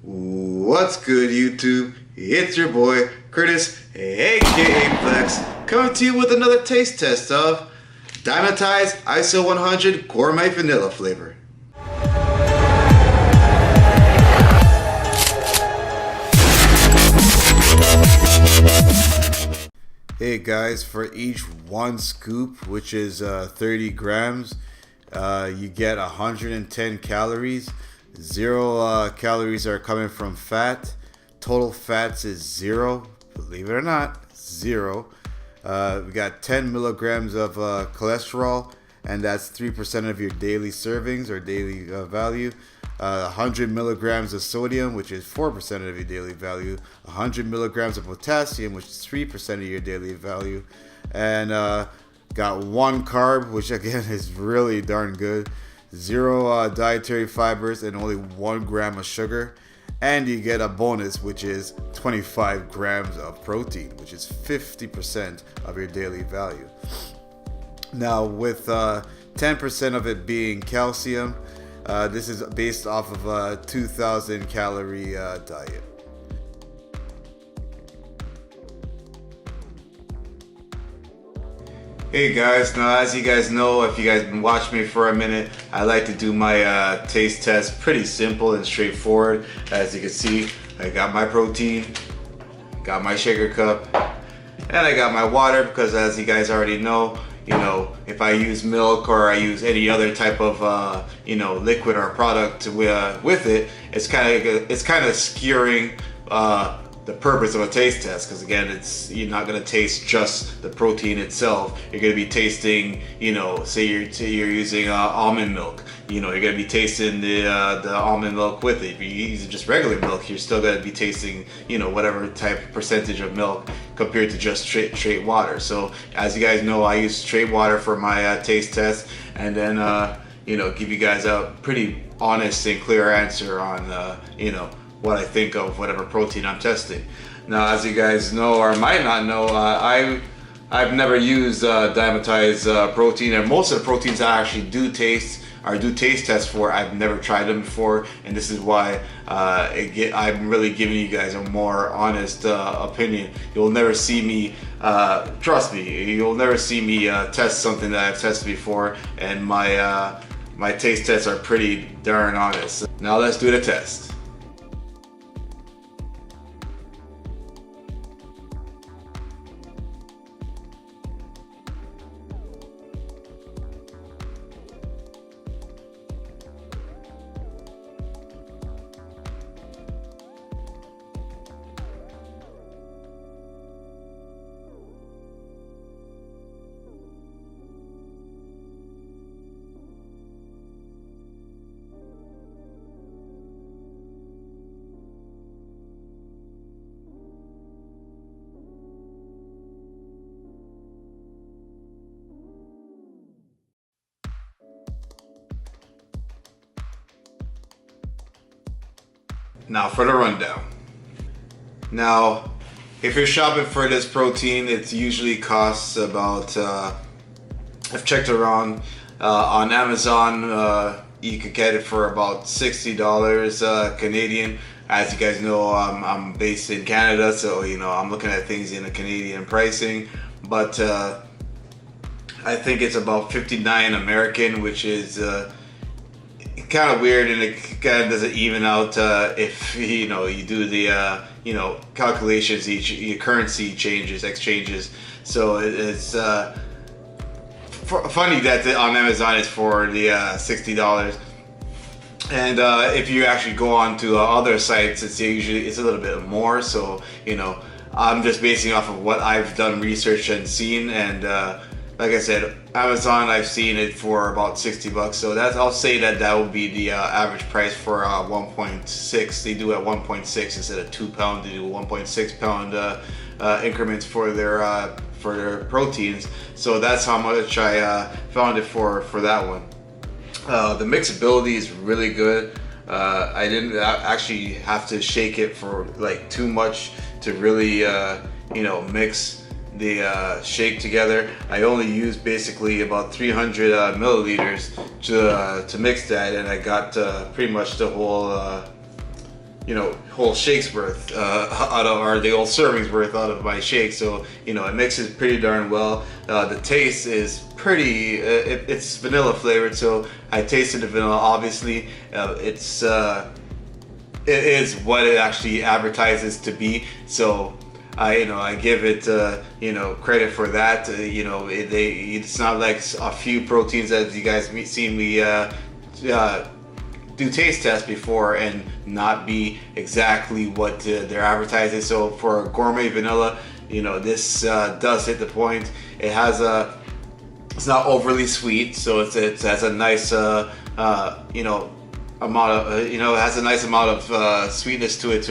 What's good, YouTube? It's your boy Curtis, aka Flex, coming to you with another taste test of Dymatize ISO100 Gourmet Vanilla Flavor. Hey guys, for each one scoop, which is 30 grams, you get 110 calories. 0 calories are coming from fat. Total fats is 0, believe it or not, 0. We got 10 milligrams of cholesterol, and that's 3% of your daily servings or daily value. 100 milligrams of sodium, which is 4% of your daily value. 100 milligrams of potassium, which is 3% of your daily value. And got 1 carb, which again is really darn good. 0 dietary fibers and only 1 gram of sugar. And you get a bonus, which is 25 grams of protein, which is 50% of your daily value. Now, with 10% of it being calcium, this is based off of a 2,000 calorie diet. Hey guys, now as you guys know, if you guys been watching me for a minute, I like to do my taste test pretty simple and straightforward. As you can see, I got my protein, got my shaker cup, and I got my water, because as you guys already know, if I use milk or I use any other type of liquid or product with it, it's kind of skewering the purpose of a taste test, because again, you're not going to taste just the protein itself. You're going to be tasting, say you're using almond milk. You're going to be tasting the almond milk with it. If you're using just regular milk, you're still going to be tasting, whatever type of percentage of milk compared to just straight water. So as you guys know, I use straight water for my taste test, and then give you guys a pretty honest and clear answer on what I think of whatever protein I'm testing. Now, as you guys know or might not know, I've never used Dymatize protein, and most of the proteins I actually do taste tests for, I've never tried them before, and this is why I'm really giving you guys a more honest opinion. You'll never see me, trust me, you'll never see me test something that I've tested before, and my taste tests are pretty darn honest. Now let's do the test. Now for the rundown. Now, if you're shopping for this protein, it usually costs about, I've checked around, on Amazon, you could get it for about $60 Canadian. As you guys know, I'm based in Canada, so I'm looking at things in the Canadian pricing, but I think it's about 59 American, which is kind of weird, and it kind of doesn't even out if you do the calculations, your currency exchanges. So it's funny that on Amazon it's for the $60, and if you actually go on to other sites, it's a little bit more. So I'm just basing off of what I've done research and seen, and like I said, Amazon, I've seen it for about $60. So I'll say that would be the average price for 1.6. They do at 1.6 instead of 2 pound. They do 1.6 pound increments for their proteins. So that's how much I found it for that one. The mixability is really good. I didn't actually have to shake it for like too much to really mix the shake together. I only used basically about 300 milliliters to mix that, and I got pretty much the whole whole shake's worth out of, or the whole serving's worth out of my shake. So it mixes pretty darn well. The taste is pretty, it's vanilla flavored, so I tasted the vanilla. Obviously it is what it actually advertises to be, so I give it credit for that. It's not like a few proteins that you guys seen me do taste tests before and not be exactly what they're advertising. So for gourmet vanilla, this does hit the point. It has it's not overly sweet, so it has a nice amount of it has a nice amount of sweetness to it.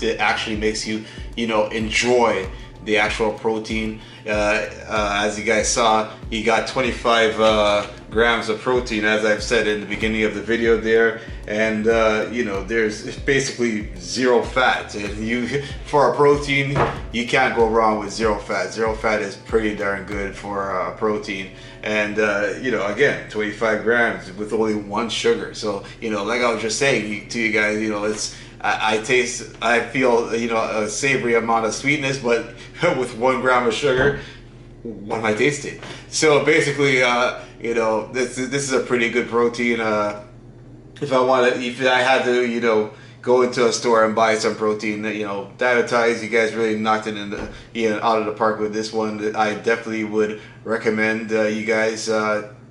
It actually makes you enjoy the actual protein. As you guys saw, you got 25 grams of protein, as I've said in the beginning of the video there, and there's basically zero fat. And for a protein, you can't go wrong with zero fat. Zero fat is pretty darn good for a protein. And again, 25 grams with only 1 sugar. So like I was just saying to you guys, it's I feel a savory amount of sweetness, but with 1 gram of sugar, what am I tasting? So basically, this is a pretty good protein. If I had to, go into a store and buy some protein, Dymatize, you guys really knocked it out of the park with this one. I definitely would recommend you guys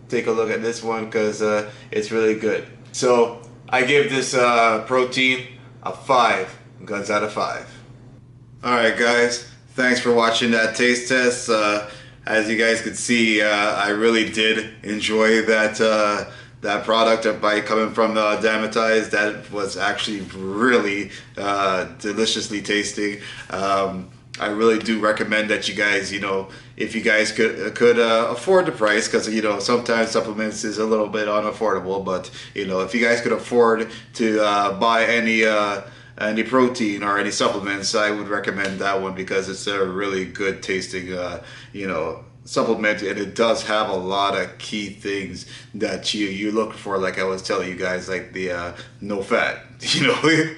take a look at this one, because it's really good. So I give this protein a 5 guns out of 5. Alright guys, thanks for watching that taste test. As you guys could see, I really did enjoy that product by coming from Dymatize. That was actually really deliciously tasting. I really do recommend that you guys, if you guys could afford the price, because sometimes supplements is a little bit unaffordable, but if you guys could afford to buy any protein or any supplements, I would recommend that one, because it's a really good tasting supplement, and it does have a lot of key things that you look for, like I was telling you guys, like the no fat.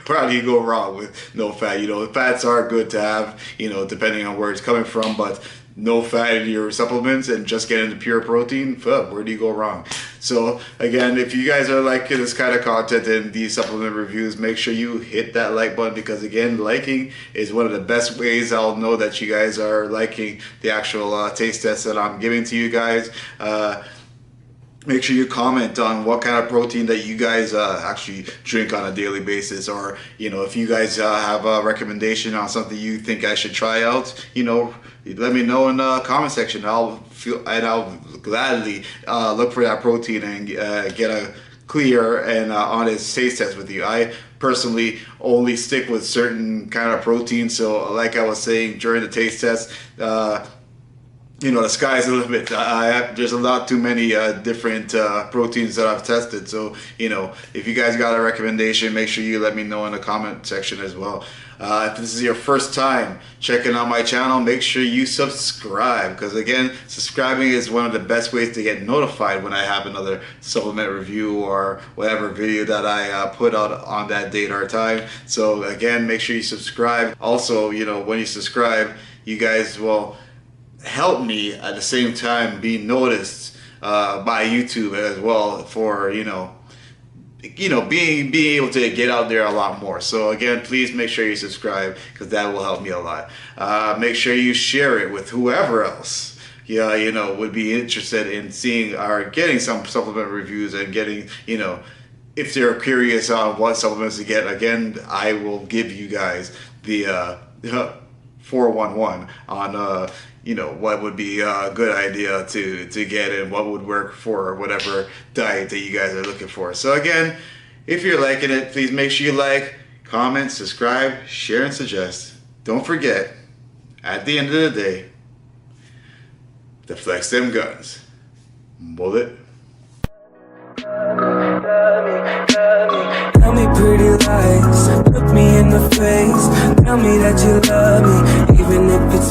How do you go wrong with no fat? Fats are good to have, depending on where it's coming from, but no fat in your supplements and just getting the pure protein, where do you go wrong? So again, if you guys are liking this kind of content and these supplement reviews, make sure you hit that like button, because again, liking is one of the best ways I'll know that you guys are liking the actual taste test that I'm giving to you guys. Make sure you comment on what kind of protein that you guys actually drink on a daily basis, or if you guys have a recommendation on something you think I should try out, let me know in the comment section. I'll gladly look for that protein and get a clear and honest taste test with you. I personally only stick with certain kind of protein, so like I was saying during the taste test, the sky's the limit. There's a lot too many different proteins that I've tested. So, if you guys got a recommendation, make sure you let me know in the comment section as well. If this is your first time checking out my channel, make sure you subscribe, because again, subscribing is one of the best ways to get notified when I have another supplement review or whatever video that I put out on that date or time. So again, make sure you subscribe. Also, when you subscribe, you guys will help me at the same time be noticed by YouTube as well, for being able to get out there a lot more. So again, please make sure you subscribe, because that will help me a lot. Make sure you share it with whoever else would be interested in seeing or getting some supplement reviews, and getting if they're curious on what supplements to get. Again, I will give you guys the 411 on what would be a good idea to get, and what would work for whatever diet that you guys are looking for. So again, if you're liking it, please make sure you like, comment, subscribe, share, and suggest. Don't forget, at the end of the day, to flex them guns. Bullet. Tell me pretty lies, look me in the face, tell me that you love me, even if it's